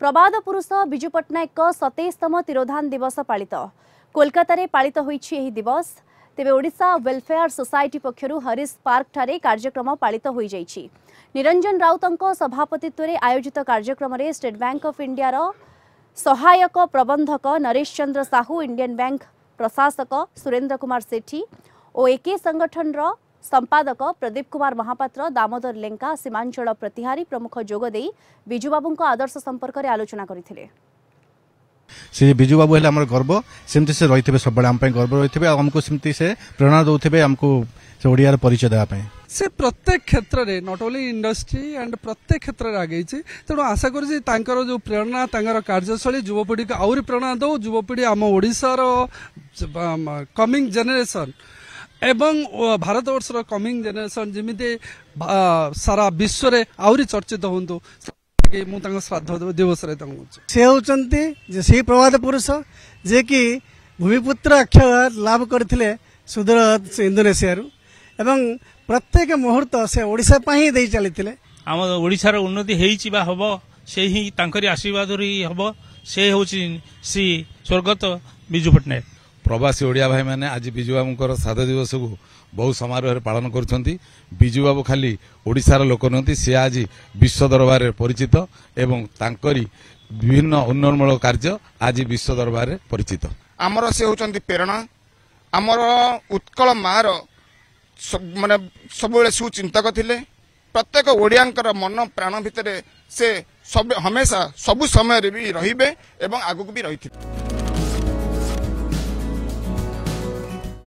प्रबाद पुरुष विजु पट्टनायक 27तम तिरोधान दिवस पालित कोलकाता पालित होइछि एही दिवस। तेबे ओडिशा वेलफेयर सोसाइटी पक्षरु हरीश पार्क ठारे कार्यक्रम पालित होई जाइछि। निरंजन राउतंक सभापतित्व रे आयोजित कार्यक्रम रे स्टेट बैंक ऑफ इंडिया रो सहायक प्रबंधक नरेश चंद्र साहू, इंडियन बैंक प्रशासक सुरेंद्र कुमार सेठी और एके संगठन रो संपादक प्रदीप कुमार महापात्र, दामोदर लेंका, सीमांचल प्रतिहारी प्रमुख जोगदे बिजुबाबू आदर्श संपर्क में आलोचना करथिले। से बिजुबाबू है आम गर्व, सेमती से रही थे सब आम गर्व रही आमको सेमती से प्रेरणा दौथे आमको से ओडिया परिचय देवाई। से प्रत्येक क्षेत्र में नॉट ओनली इंडस्ट्री एंड प्रत्येक क्षेत्र में आगे तेणु आशा कर जो प्रेरणा कार्यशैली युवपीढ़ी को आहरी प्रेरणा दो। युवपीढ़ी आम ओडिशार कमिंग जेनेरेशन एवं भारत वर्षर कमिंग जेनेरेशन जमीती सारा विश्व रे आहरी चर्चित होंतु श्राद्ध दिवस से होती से प्रभात पुरुष जे कि भूमिपुत्र अक्षर लाभ करते सुदूर इंडोनेशिया एवं प्रत्येक मुहूर्त से ओडिशा ही दे चली आम ओडिशार उन्नति हम से ही तांकरी आशीर्वाद हम से हूँ श्री स्वर्गत विजु पट्टनायक। प्रवासी ओडिया भाई मैंने आज बिजुबाबू श्राद्ध दिवस को बहुत समारोह पालन कर। बिजुबाबू खाली ओडिशार लोक नुहति, सी आज विश्व दरबार में परिचित एवं तांकरी विभिन्न उन्नयनमूलक कार्य आज विश्व दरबार में परिचित। आमर से होचंती प्रेरणा, आमर उत्कल मार माने सब सुचिंतक थिले। प्रत्येक ओडियांकर मन प्राण भितर से सब हमेशा सबु समय भी रहिबे एवं आगुक भी रही।